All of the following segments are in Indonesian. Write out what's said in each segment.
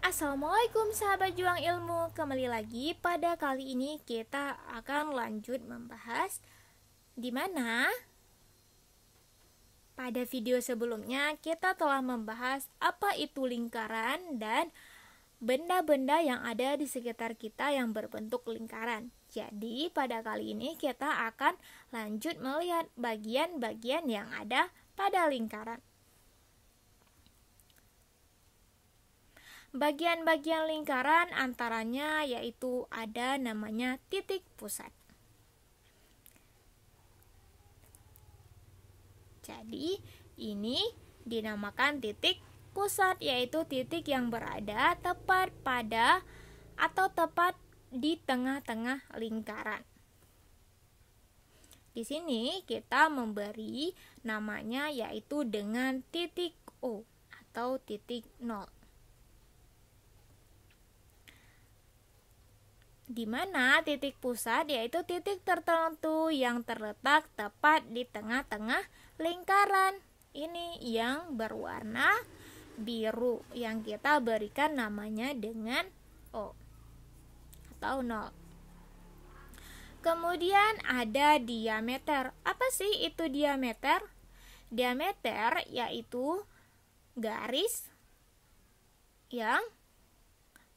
Assalamualaikum sahabat juang ilmu. Kembali lagi pada kali ini kita akan lanjut membahas di mana pada video sebelumnya kita telah membahas apa itu lingkaran dan benda-benda yang ada di sekitar kita yang berbentuk lingkaran. Jadi pada kali ini kita akan lanjut melihat bagian-bagian yang ada pada lingkaran. Bagian-bagian lingkaran antaranya yaitu ada namanya titik pusat. Jadi ini dinamakan titik pusat, yaitu titik yang berada tepat pada atau tepat di tengah-tengah lingkaran. Di sini kita memberi namanya yaitu dengan titik O atau titik 0. Di mana titik pusat yaitu titik tertentu yang terletak tepat di tengah-tengah lingkaran. Ini yang berwarna biru yang kita berikan namanya dengan O atau 0. Kemudian ada diameter. Apa sih itu diameter? Diameter yaitu garis yang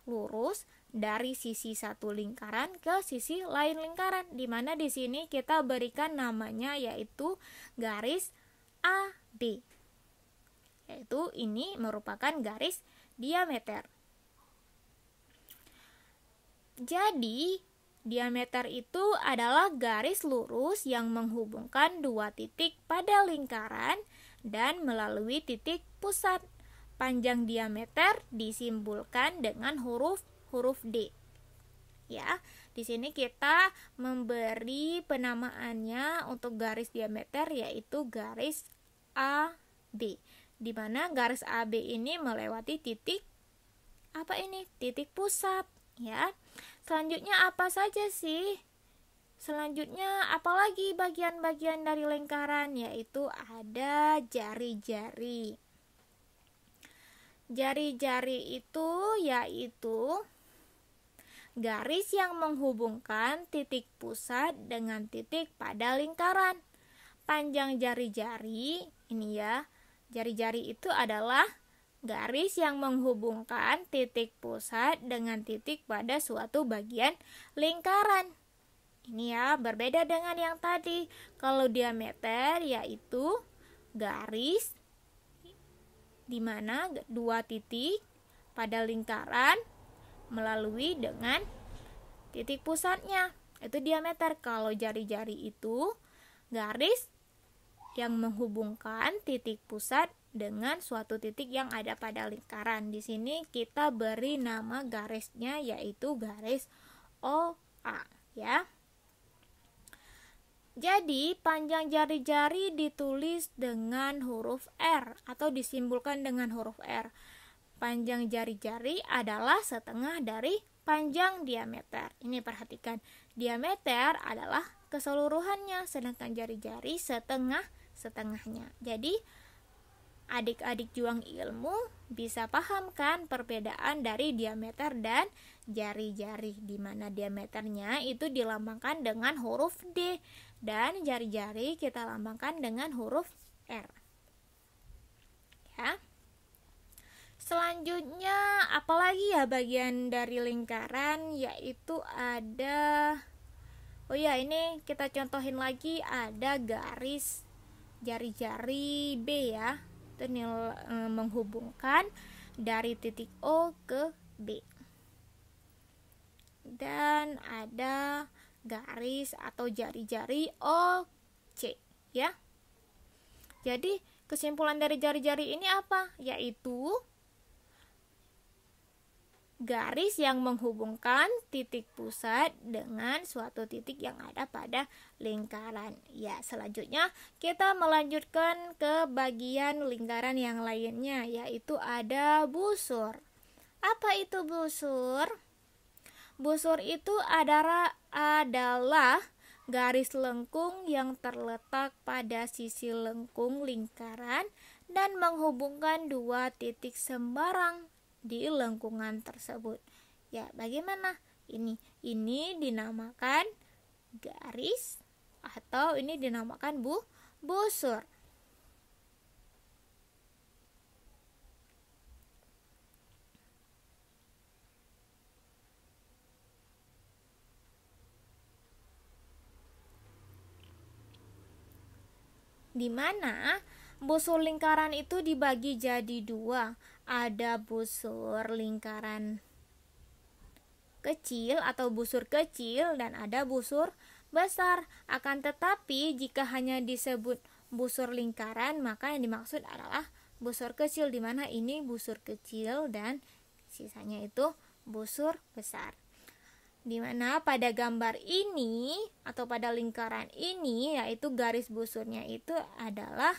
lurus dari sisi satu lingkaran ke sisi lain lingkaran, di mana di sini kita berikan namanya yaitu garis AB. Yaitu ini merupakan garis diameter. Jadi, diameter itu adalah garis lurus yang menghubungkan dua titik pada lingkaran dan melalui titik pusat. Panjang diameter disimbolkan dengan huruf D. Ya, di sini kita memberi penamaannya untuk garis diameter yaitu garis AB. Di mana garis AB ini melewati titik apa ini? Titik pusat, ya. Selanjutnya apa saja sih? Selanjutnya apalagi bagian-bagian dari lingkaran, yaitu ada jari-jari. Jari-jari itu yaitu garis yang menghubungkan titik pusat dengan titik pada lingkaran. Panjang jari-jari ini ya, jari-jari itu adalah garis yang menghubungkan titik pusat dengan titik pada suatu bagian lingkaran. Ini ya, berbeda dengan yang tadi. Kalau diameter yaitu garis di mana dua titik pada lingkaran melalui dengan titik pusatnya, itu diameter. Kalau jari-jari itu garis yang menghubungkan titik pusat dengan suatu titik yang ada pada lingkaran. Di sini kita beri nama garisnya yaitu garis OA, ya. Jadi, panjang jari-jari ditulis dengan huruf R atau disimbolkan dengan huruf R. Panjang jari-jari adalah setengah dari panjang diameter. Ini perhatikan, diameter adalah keseluruhannya, sedangkan jari-jari setengahnya. Jadi, adik-adik juang ilmu bisa paham kan perbedaan dari diameter dan jari-jari, di mana diameternya itu dilambangkan dengan huruf D dan jari-jari kita lambangkan dengan huruf R. Ya. Selanjutnya apalagi ya bagian dari lingkaran, yaitu ada ini kita contohin lagi, ada garis jari-jari B ya. Itu menghubungkan dari titik O ke B. Dan ada garis atau jari-jari OC, ya. Jadi kesimpulan dari jari-jari ini apa? Yaitu garis yang menghubungkan titik pusat dengan suatu titik yang ada pada lingkaran. Ya, selanjutnya kita melanjutkan ke bagian lingkaran yang lainnya, yaitu ada busur. Apa itu busur? Busur itu adalah garis lengkung yang terletak pada sisi lengkung lingkaran dan menghubungkan dua titik sembarang di lengkungan tersebut. Ya, bagaimana? Ini dinamakan garis atau ini dinamakan busur. Di mana busur lingkaran itu dibagi jadi dua. Ada busur lingkaran kecil atau busur kecil dan ada busur besar. Akan tetapi jika hanya disebut busur lingkaran, maka yang dimaksud adalah busur kecil, di mana ini busur kecil dan sisanya itu busur besar. Dimana pada gambar ini atau pada lingkaran ini, yaitu garis busurnya itu adalah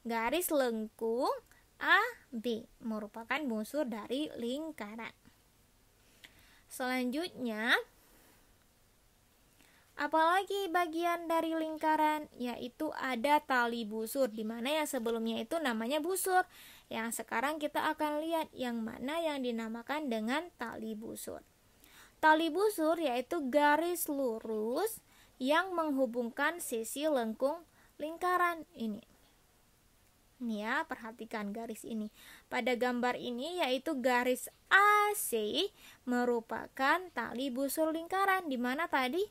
garis lengkung AB, merupakan busur dari lingkaran. Selanjutnya, apalagi bagian dari lingkaran, yaitu ada tali busur, dimana yang sebelumnya itu namanya busur. Yang sekarang kita akan lihat yang mana yang dinamakan dengan tali busur. Tali busur yaitu garis lurus yang menghubungkan sisi lengkung lingkaran ini. Ini ya, perhatikan garis ini. Pada gambar ini yaitu garis AC merupakan tali busur lingkaran, di mana tadi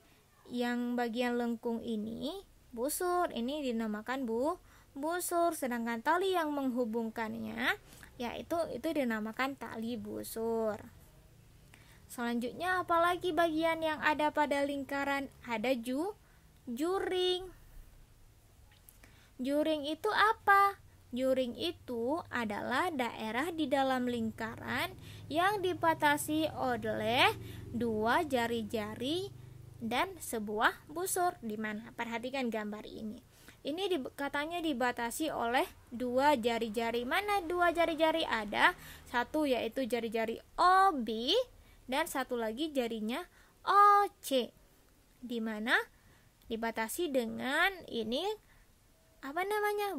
yang bagian lengkung ini busur, ini dinamakan busur, sedangkan tali yang menghubungkannya yaitu itu dinamakan tali busur. Selanjutnya, apalagi bagian yang ada pada lingkaran? Ada juring. Juring itu apa? Juring itu adalah daerah di dalam lingkaran yang dibatasi oleh dua jari-jari dan sebuah busur. Di mana? Perhatikan gambar ini. Ini katanya dibatasi oleh dua jari-jari. Mana dua jari-jari? Ada satu yaitu jari-jari OB dan satu lagi jarinya OC, di mana dibatasi dengan ini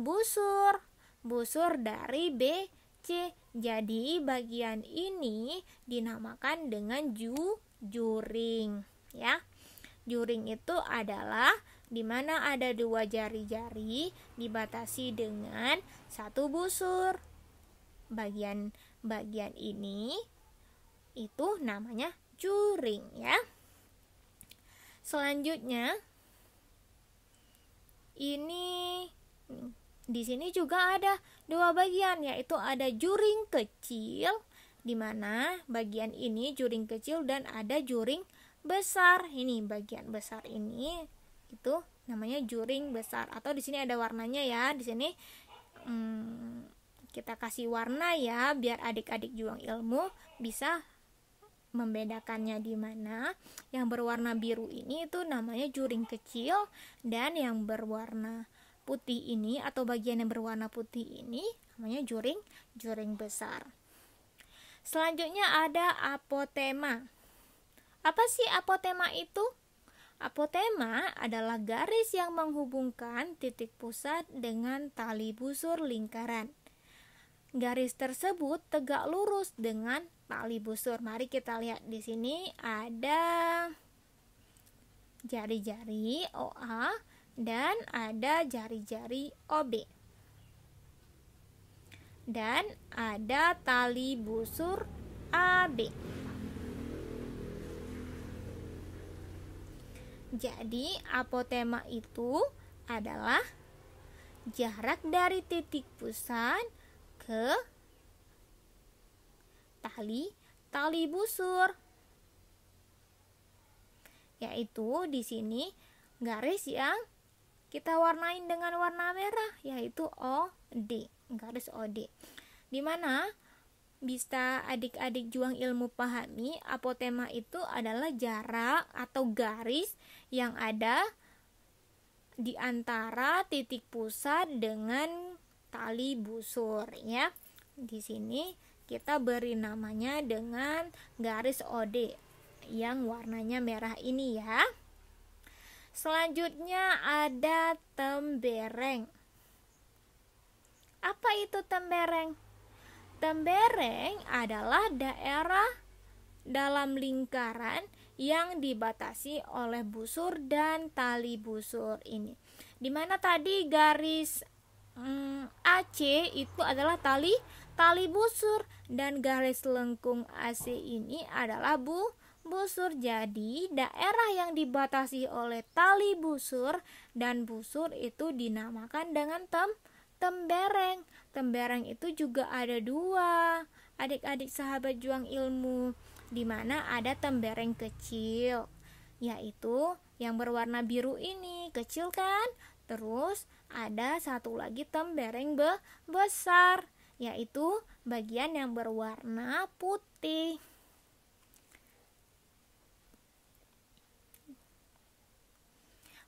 busur dari BC. Jadi bagian ini dinamakan dengan juring ya. Juring itu adalah di mana ada dua jari-jari dibatasi dengan satu busur. Bagian ini itu namanya juring ya. Selanjutnya, ini di sini juga ada dua bagian, yaitu ada juring kecil, di mana bagian ini juring kecil dan ada juring besar. Ini bagian besar ini itu namanya juring besar, atau di sini ada warnanya ya. Di sini kita kasih warna ya, biar adik-adik juang ilmu bisa membedakannya, di mana yang berwarna biru ini itu namanya juring kecil, dan yang berwarna putih ini atau bagian yang berwarna putih ini namanya juring besar. Selanjutnya ada apotema. Apa sih apotema itu? Apotema adalah garis yang menghubungkan titik pusat dengan tali busur lingkaran. Garis tersebut tegak lurus dengan tali busur. Mari kita lihat di sini ada jari-jari OA dan ada jari-jari OB. Dan ada tali busur AB. Jadi apotema itu adalah jarak dari titik pusat ke tali busur, yaitu di sini garis yang kita warnain dengan warna merah, yaitu OD, garis OD. Dimana bisa adik-adik juang ilmu pahami, apotema itu adalah jarak atau garis yang ada di antara titik pusat dengan tali busur ya. Di sini kita beri namanya dengan garis OD yang warnanya merah ini ya. Selanjutnya ada tembereng. Apa itu tembereng? Tembereng adalah daerah dalam lingkaran yang dibatasi oleh busur dan tali busur ini. Dimana tadi garis AC itu adalah tali busur dan garis lengkung AC ini adalah busur. Jadi daerah yang dibatasi oleh tali busur dan busur itu dinamakan dengan tembereng. Tembereng itu juga ada dua, adik-adik sahabat juang ilmu, di mana ada tembereng kecil, yaitu yang berwarna biru ini, kecil kan? Terus ada satu lagi tembereng besar, yaitu bagian yang berwarna putih.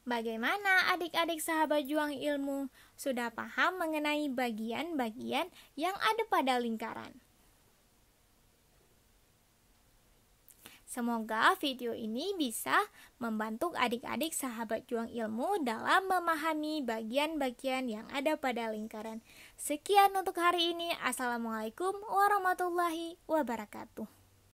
Bagaimana adik-adik sahabat juang ilmu? Sudah paham mengenai bagian-bagian yang ada pada lingkaran? Semoga video ini bisa membantu adik-adik sahabat juang ilmu dalam memahami bagian-bagian yang ada pada lingkaran. Sekian untuk hari ini. Assalamualaikum warahmatullahi wabarakatuh.